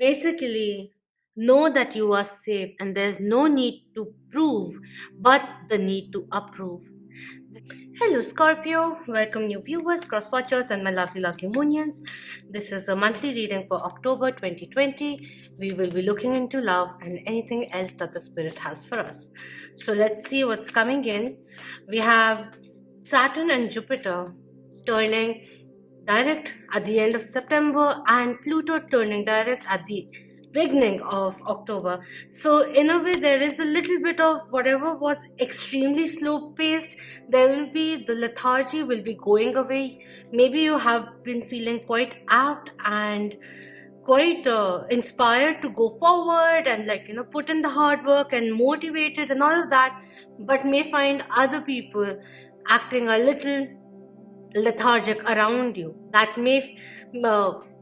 Basically, know that you are safe and there's no need to prove, but the need to approve. Hello, Scorpio. Welcome, new viewers, cross watchers, and my lovely, lovely Moonians. This is a monthly reading for October 2020. We will be looking into love and anything else that the spirit has for us. So let's see what's coming in. We have Saturn and Jupiter turning direct at the end of September and Pluto turning direct at the beginning of October. So in a way there is a little bit of whatever was extremely slow paced, there will be the lethargy will be going away. Maybe you have been feeling quite apt and quite inspired to go forward and put in the hard work and motivated and all of that, but may find other people acting a little lethargic around you. That may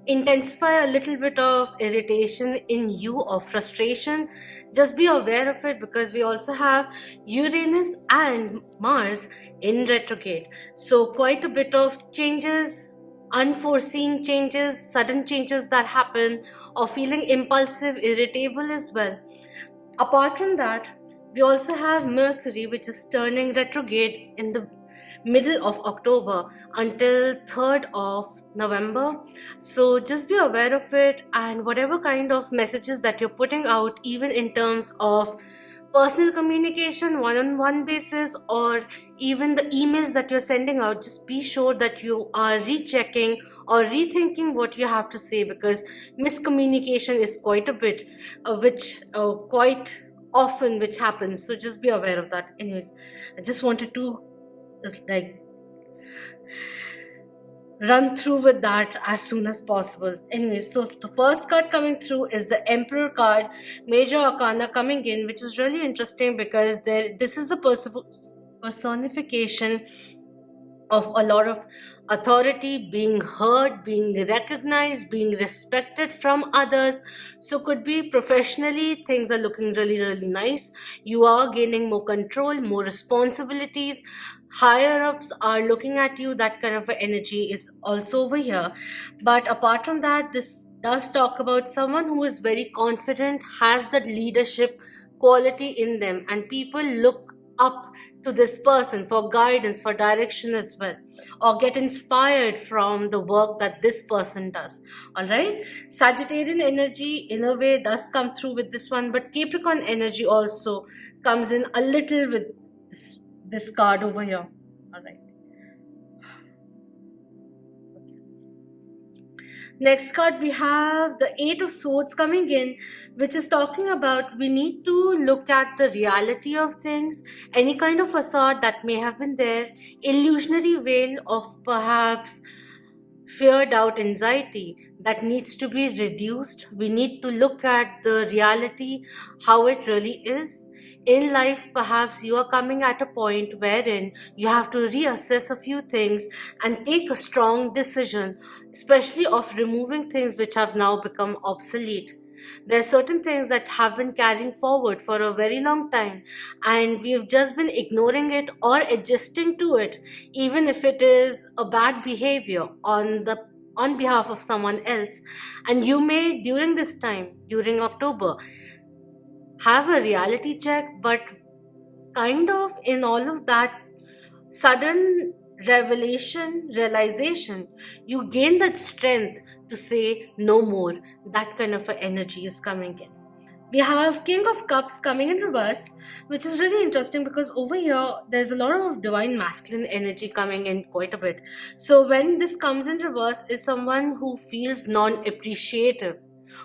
intensify a little bit of irritation in you or frustration. Just be aware of it, because we also have Uranus and Mars in retrograde. So quite a bit of changes, unforeseen changes, sudden changes that happen, or feeling impulsive, irritable as well. Apart from that, we also have Mercury, which is turning retrograde in the middle of October until 3rd of November. So just be aware of it, and whatever kind of messages that you're putting out, even in terms of personal communication, one-on-one basis, or even the emails that you're sending out, just be sure that you are rechecking or rethinking what you have to say, because miscommunication is quite a bit which quite often which happens. So just be aware of that. Anyways, I just wanted to like run through with that as soon as possible. Anyways, so the first card coming through is the Emperor card, Major Arcana coming in, which is really interesting because this is the personification of a lot of authority, being heard, being recognized, being respected from others. So could be professionally things are looking really, really nice. You are gaining more control, more responsibilities. Higher ups are looking at you. That kind of energy is also over here. But apart from that, this does talk about someone who is very confident, has that leadership quality in them, and people look up to this person for guidance, for direction as well, or get inspired from the work that this person does. All right, Sagittarian energy in a way does come through with this one, but Capricorn energy also comes in a little with this card over here. All right, next card we have the Eight of Swords coming in, which is talking about we need to look at the reality of things, any kind of facade that may have been there, illusionary veil of perhaps fear, doubt, anxiety that needs to be reduced. We need to look at the reality, how it really is. In life, perhaps you are coming at a point wherein you have to reassess a few things and take a strong decision, especially of removing things which have now become obsolete. There are certain things that have been carrying forward for a very long time, and we've just been ignoring it or adjusting to it, even if it is a bad behavior on behalf of someone else. And you may, during this time, during October, have a reality check, but kind of in all of that sudden realization, you gain that strength to say no more. That kind of a energy is coming in. We have King of Cups coming in reverse, which is really interesting because over here there's a lot of divine masculine energy coming in quite a bit. So when this comes in reverse, is someone who feels non-appreciative,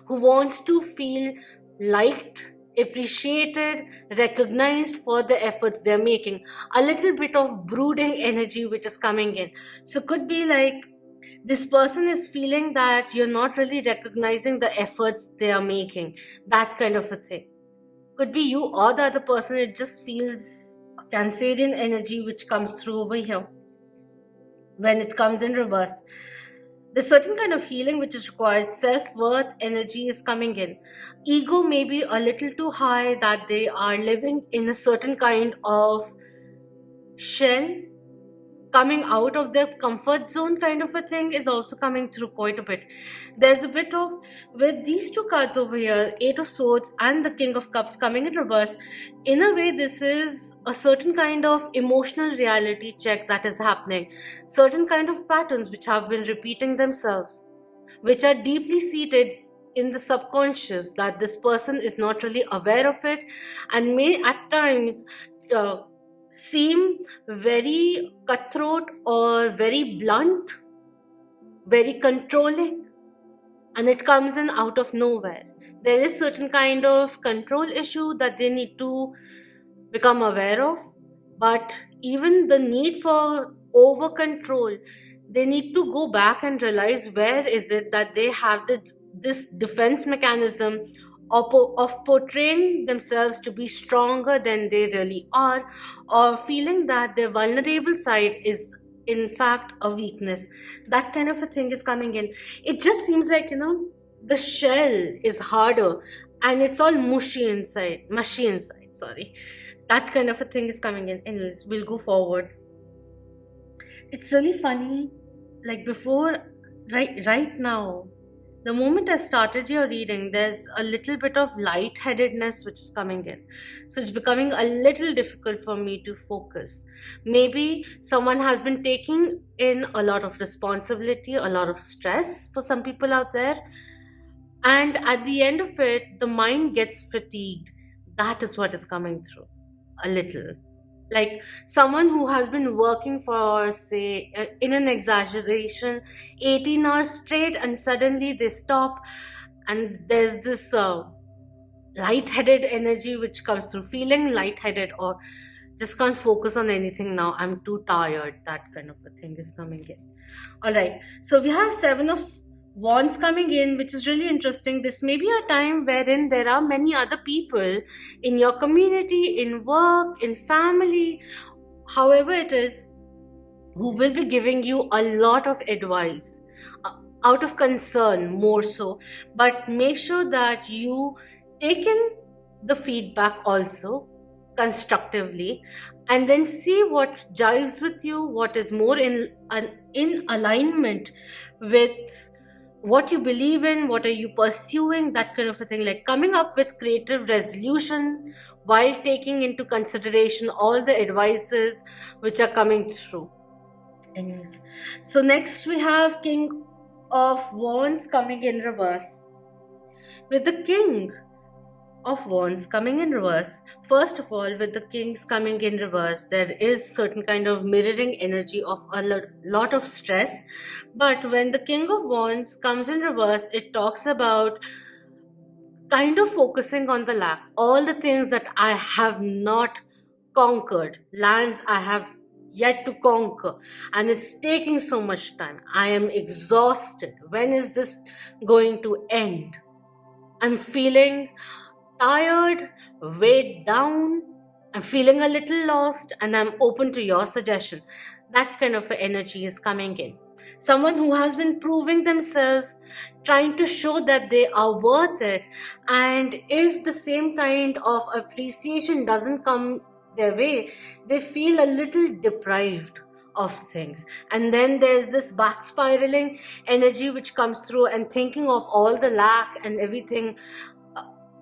who wants to feel liked, appreciated, recognized for the efforts they're making. A little bit of brooding energy which is coming in. So could be like this person is feeling that you're not really recognizing the efforts they are making, that kind of a thing. Could be you or the other person. It just feels a Cancerian energy which comes through over here when it comes in reverse. There's certain kind of healing which is required. Self-worth energy is coming in. Ego may be a little too high, that they are living in a certain kind of shell, coming out of their comfort zone kind of a thing is also coming through quite a bit. There's a bit of, with these two cards over here, Eight of Swords and the King of Cups coming in reverse, in a way this is a certain kind of emotional reality check that is happening, certain kind of patterns which have been repeating themselves, which are deeply seated in the subconscious, that this person is not really aware of it and may at times uh, seem very cutthroat or very blunt, very controlling, and it comes in out of nowhere. There is certain kind of control issue that they need to become aware of, but even the need for over control, they need to go back and realize where is it that they have this defense mechanism of portraying themselves to be stronger than they really are, or feeling that their vulnerable side is in fact a weakness. That kind of a thing is coming in. It just seems like, the shell is harder and it's all mushy inside, sorry. That kind of a thing is coming in. Anyways, we'll go forward. It's really funny, like before, right now, the moment I started your reading, there's a little bit of lightheadedness which is coming in. So it's becoming a little difficult for me to focus. Maybe someone has been taking in a lot of responsibility, a lot of stress for some people out there. And at the end of it, the mind gets fatigued. That is what is coming through a little. Like someone who has been working for, say, in an exaggeration, 18 hours straight, and suddenly they stop, and there's this lightheaded energy which comes through, feeling lightheaded or just can't focus on anything now. I'm too tired. That kind of a thing is coming in. All right. So we have Seven of Wands coming in, which is really interesting. This may be a time wherein there are many other people in your community, in work, in family, however it is, who will be giving you a lot of advice out of concern more so. But make sure that you take in the feedback also constructively, and then see what jives with you, what is more in alignment with what you believe in, what are you pursuing, that kind of a thing. Like coming up with creative resolution while taking into consideration all the advices which are coming through. Anyways, so next we have King of Wands coming in reverse. With the King of Wands coming in reverse, first of all, with the Kings coming in reverse, there is certain kind of mirroring energy of a lot of stress. But when the King of Wands comes in reverse, it talks about kind of focusing on the lack, all the things that I have not conquered, lands I have yet to conquer, and it's taking so much time. I am exhausted. When is this going to end? I'm feeling tired, weighed down, I'm feeling a little lost, and I'm open to your suggestion. That kind of energy is coming in. Someone who has been proving themselves, trying to show that they are worth it, and if the same kind of appreciation doesn't come their way, they feel a little deprived of things. And then there's this back spiraling energy which comes through, and thinking of all the lack and everything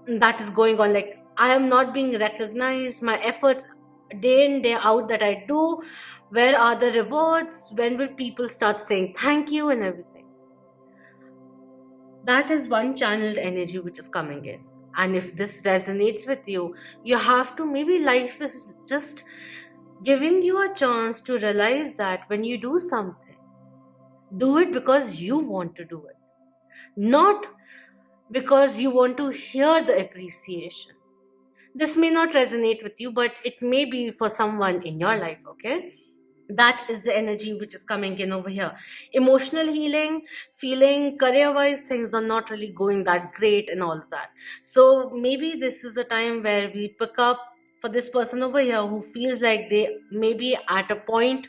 that is going on. Like, I am not being recognized, my efforts day in day out that I do, where are the rewards, when will people start saying thank you and everything. That is one channeled energy which is coming in. And if this resonates with you, you have to, maybe life is just giving you a chance to realize that when you do something, do it because you want to do it, not because you want to hear the appreciation. This may not resonate with you, but it may be for someone in your life, okay? That is the energy which is coming in over here. Emotional healing, feeling career wise things are not really going that great and all of that. So maybe this is a time where we pick up for this person over here who feels like they may be at a point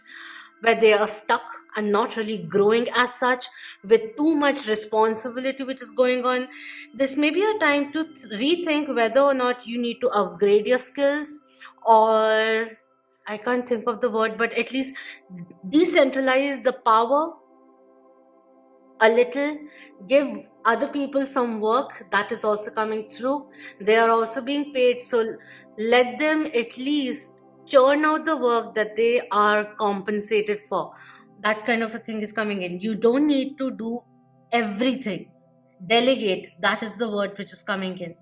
where they are stuck and not really growing as such, with too much responsibility which is going on. This may be a time to rethink whether or not you need to upgrade your skills, or I can't think of the word, but at least decentralize the power a little, give other people some work that is also coming through. They are also being paid, so let them at least churn out the work that they are compensated for. That kind of a thing is coming in. You don't need to do everything. Delegate, that is the word which is coming in.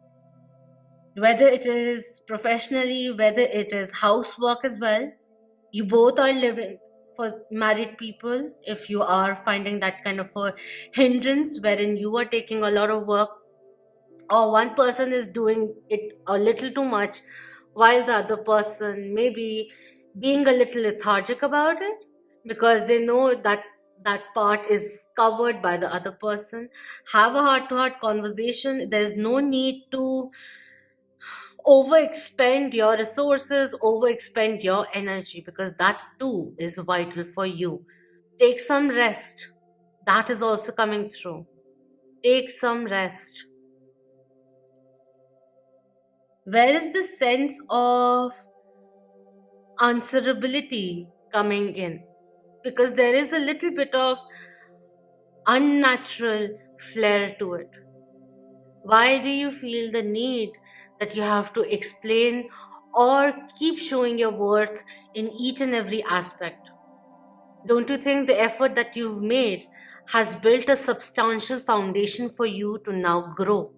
Whether it is professionally, whether it is housework as well, you both are living. For married people, if you are finding that kind of a hindrance wherein you are taking a lot of work, or one person is doing it a little too much while the other person may be being a little lethargic about it, because they know that that part is covered by the other person, have a heart to heart conversation. There's no need to overexpend your resources, overexpend your energy, because that too is vital for you. Take some rest. That is also coming through. Take some rest. Where is the sense of answerability coming in? Because there is a little bit of unnatural flair to it. Why do you feel the need that you have to explain or keep showing your worth in each and every aspect? Don't you think the effort that you've made has built a substantial foundation for you to now grow?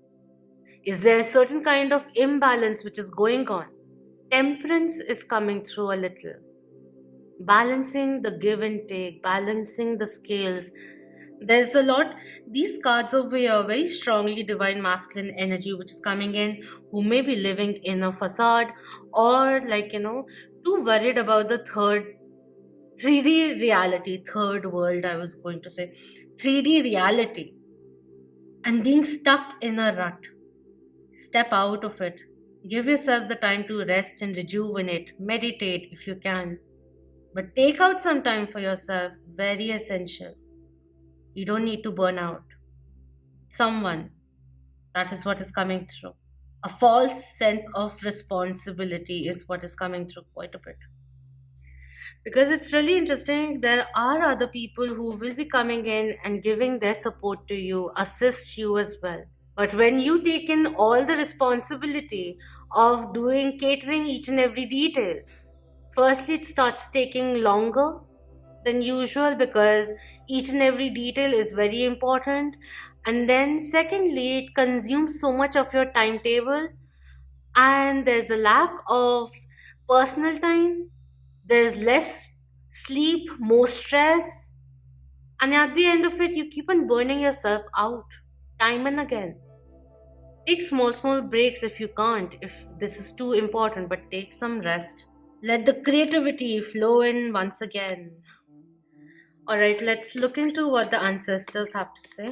Is there a certain kind of imbalance which is going on? Temperance is coming through a little. Balancing the give and take, balancing the scales. There's a lot. These cards over here, very strongly divine masculine energy which is coming in, who may be living in a facade, or too worried about the 3D reality, third world, I was going to say, 3D reality, and being stuck in a rut. Step out of it. Give yourself the time to rest and rejuvenate. Meditate if you can. But take out some time for yourself. Very essential. You don't need to burn out. Someone. That is what is coming through. A false sense of responsibility is what is coming through quite a bit. Because it's really interesting, there are other people who will be coming in and giving their support to you, assist you as well. But when you take in all the responsibility of doing catering each and every detail, firstly it starts taking longer than usual, because each and every detail is very important. And then secondly, it consumes so much of your timetable, and there's a lack of personal time. There's less sleep, more stress, and at the end of it, you keep on burning yourself out time and again. Take small breaks if you can't, if this is too important, but take some rest. Let the creativity flow in once again. Alright, let's look into what the ancestors have to say.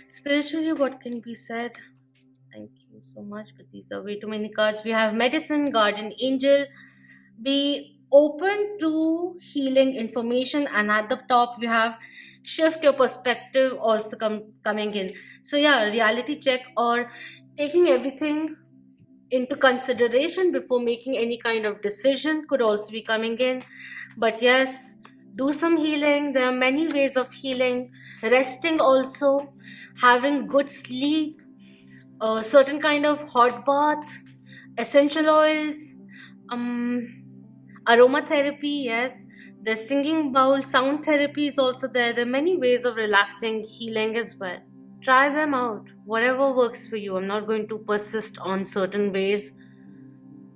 Spiritually, what can be said? Thank you so much, but these are way too many cards. We have Medicine, Guardian Angel. Be open to healing information, and at the top we have Shift Your Perspective also coming in. So yeah, reality check, or taking everything into consideration before making any kind of decision could also be coming in. But yes, do some healing. There are many ways of healing. Resting also, having good sleep, a certain kind of hot bath, essential oils, aromatherapy, yes. There's singing bowl, sound therapy is also there. There are many ways of relaxing, healing as well. Try them out, whatever works for you. I'm not going to persist on certain ways,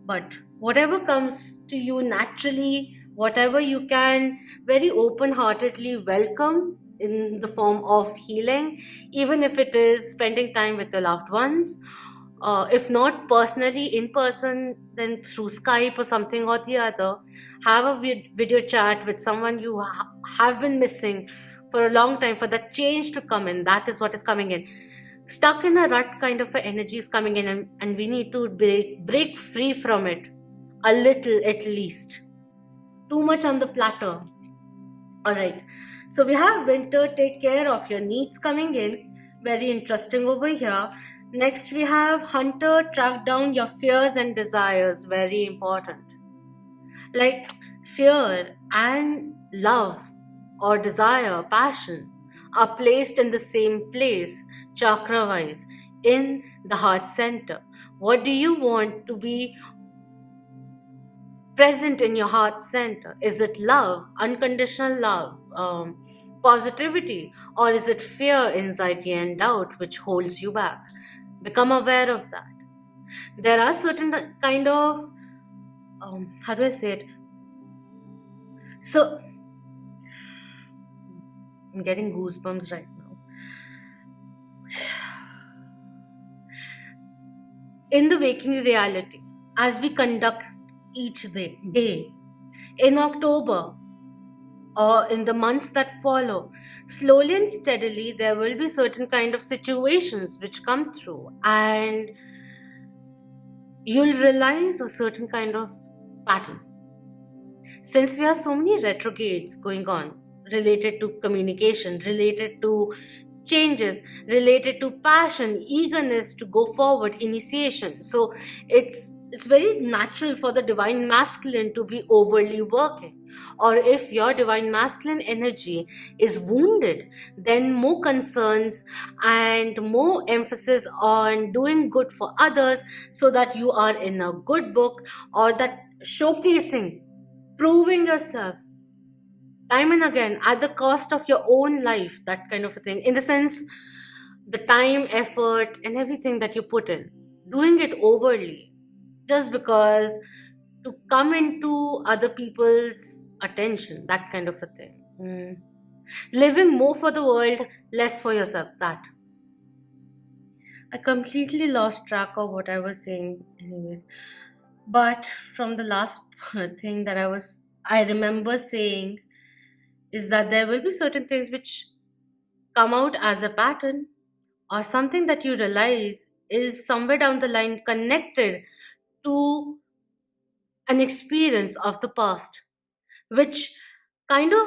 but whatever comes to you naturally, whatever you can very open heartedly welcome in the form of healing, even if it is spending time with your loved ones. If not personally in person, then through Skype or something or the other. Have a video chat with someone you have been missing for a long time, for that change to come in. That is what is coming in. Stuck in a rut kind of a energy is coming in, and we need to break free from it a little at least. Too much on the platter. Alright, so we have Winter, take care of your needs coming in. Very interesting over here. Next, we have Hunter, track down your fears and desires. Very important. Like fear and love or desire, passion are placed in the same place, chakra wise, in the heart center. What do you want to be present in your heart center? Is it love, unconditional love, positivity, or is it fear, anxiety, and doubt which holds you back? Become aware of that. There are certain kind of how do I say it? So I'm getting goosebumps right now. In the waking reality, as we conduct each day in October or in the months that follow, slowly and steadily there will be certain kind of situations which come through, and you'll realize a certain kind of pattern. Since we have so many retrogrades going on related to communication, related to changes, related to passion, eagerness to go forward, initiation, so it's very natural for the divine masculine to be overly working. Or if your divine masculine energy is wounded, then more concerns and more emphasis on doing good for others, so that you are in a good book, or that showcasing, proving yourself time and again at the cost of your own life, that kind of a thing, in the sense, the time, effort, and everything that you put in, doing it overly just because to come into other people's attention, that kind of a thing. Living more for the world, less for yourself. That I completely lost track of what I was saying, anyways. But from the last thing that I remember saying is that there will be certain things which come out as a pattern, or something that you realize is somewhere down the line connected to an experience of the past, which kind of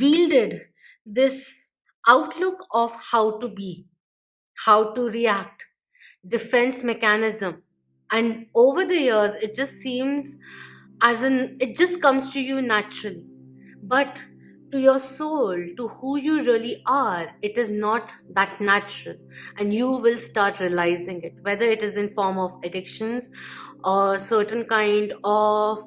wielded this outlook of how to be, how to react, defense mechanism. And over the years, it just seems as in it just comes to you naturally. But to your soul, to who you really are, it is not that natural. And you will start realizing it, whether it is in form of addictions or certain kind of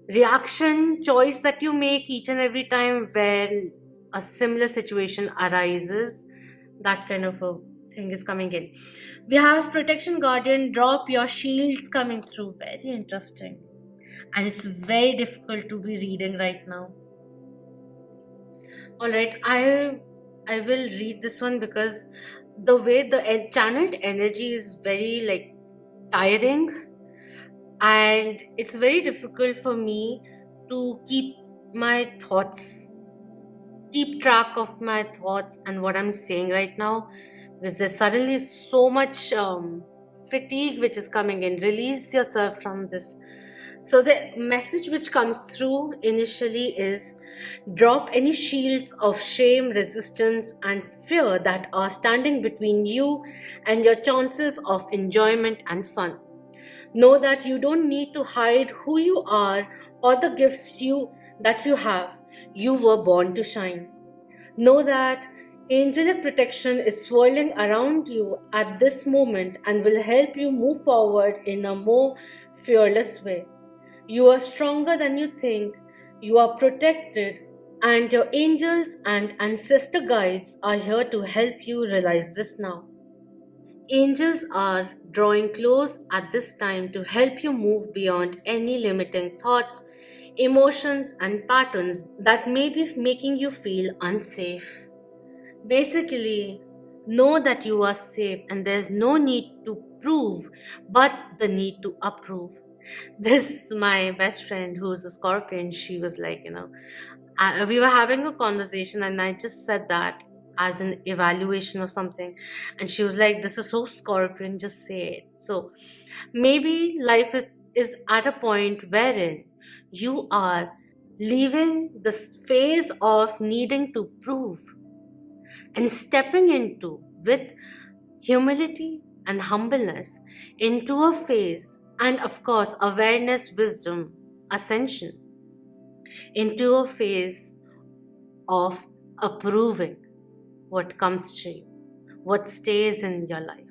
reaction choice that you make each and every time when a similar situation arises. That kind of a thing is coming in. We have protection guardian, drop your shields coming through. Very interesting. And it's very difficult to be reading right now. All right, I will read this one because the way the channeled energy is very like tiring, and it's very difficult for me to keep track of my thoughts and what I'm saying right now, because there's suddenly so much fatigue which is coming in. Release yourself from this. So the message which comes through initially is, drop any shields of shame, resistance, and fear that are standing between you and your chances of enjoyment and fun. Know that you don't need to hide who you are or the gifts that you have. You were born to shine. Know that angelic protection is swirling around you at this moment and will help you move forward in a more fearless way. You are stronger than you think. You are protected, and your angels and ancestor guides are here to help you realize this now. Angels are drawing close at this time to help you move beyond any limiting thoughts, emotions, and patterns that may be making you feel unsafe. Basically, know that you are safe and there's no need to prove, but the need to approve. This, my best friend who's a scorpion, she was like, we were having a conversation and I just said that as an evaluation of something. And she was like, this is so scorpion, just say it. So maybe life is at a point wherein you are leaving this phase of needing to prove, and stepping into with humility and humbleness into a phase, and of course awareness, wisdom, ascension, into a phase of approving what comes to you, what stays in your life.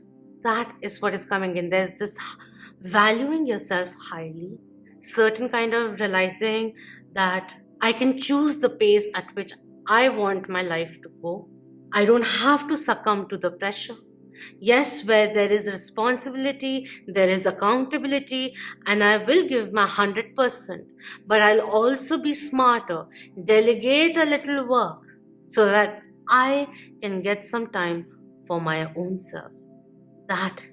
That is what is coming in. There's this valuing yourself highly, certain kind of realizing that I can choose the pace at which I want my life to go. I don't have to succumb to the pressure. Yes, where there is responsibility, there is accountability, and I will give my 100%, but I'll also be smarter, delegate a little work so that I can get some time for my own self. That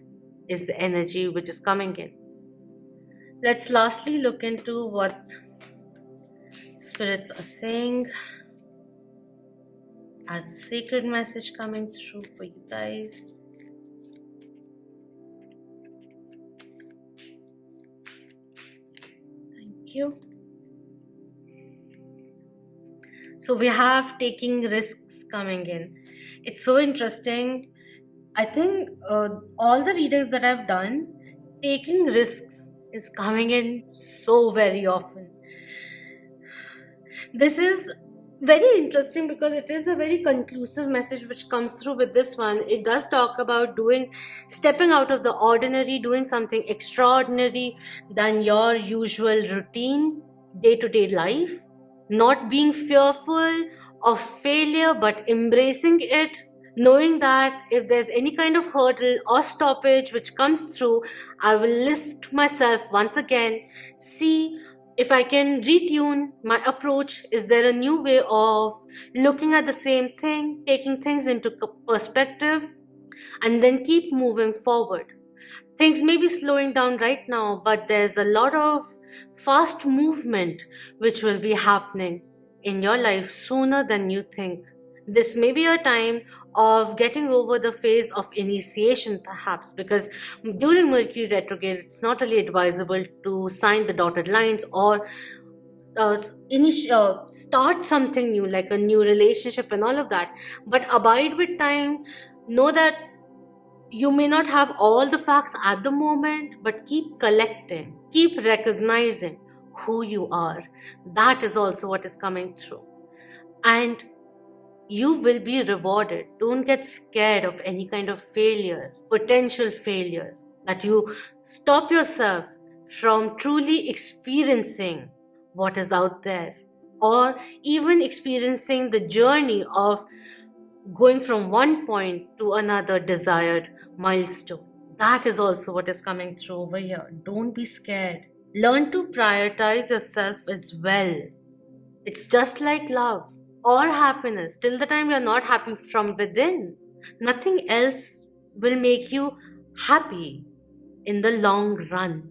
is the energy which is coming in. Let's lastly look into what spirits are saying as the sacred message coming through for you guys. Thank you. So we have taking risks coming in. It's so interesting. I think all the readings that I've done, taking risks is coming in so very often. This is very interesting because it is a very conclusive message which comes through with this one. It does talk about stepping out of the ordinary, doing something extraordinary than your usual routine, day-to-day life, not being fearful of failure but embracing it, knowing that if there's any kind of hurdle or stoppage which comes through, I will lift myself once again, see if I can retune my approach. Is there a new way of looking at the same thing, taking things into perspective, and then keep moving forward? Things may be slowing down right now, but there's a lot of fast movement which will be happening in your life sooner than you think. This may be a time of getting over the phase of initiation, perhaps, because during Mercury retrograde, it's not really advisable to sign the dotted lines or start something new, like a new relationship and all of that. But abide with time. Know that you may not have all the facts at the moment, but keep collecting, keep recognizing who you are. That is also what is coming through. And you will be rewarded. Don't get scared of any kind of failure, potential failure, that you stop yourself from truly experiencing what is out there, or even experiencing the journey of going from one point to another desired milestone. That is also what is coming through over here. Don't be scared. Learn to prioritize yourself as well. It's just like love or happiness. Till the time you're not happy from within, nothing else will make you happy in the long run,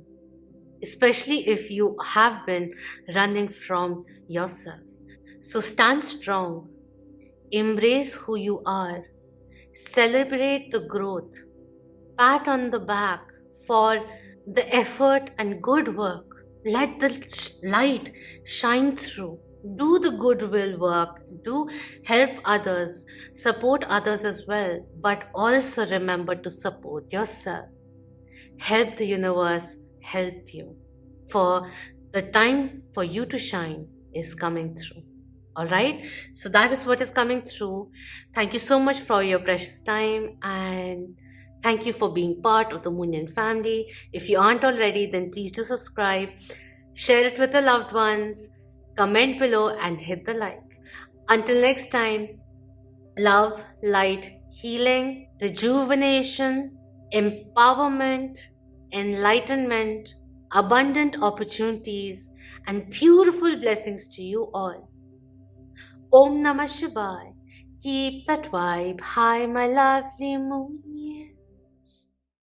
especially if you have been running from yourself. So stand strong, embrace who you are, celebrate the growth, pat on the back for the effort and good work. Let the light shine through. Do the goodwill work, do help others, support others as well, but also remember to support yourself. Help the universe help you, for the time for you to shine is coming through. All right, so that is what is coming through. Thank you so much for your precious time, and thank you for being part of the Moonian family. If you aren't already, then please do subscribe, share it with your loved ones, comment below, and hit the like. Until next time, love, light, healing, rejuvenation, empowerment, enlightenment, abundant opportunities, and beautiful blessings to you all. Om Namah Shivaya. Keep that vibe high, my lovely Moonian.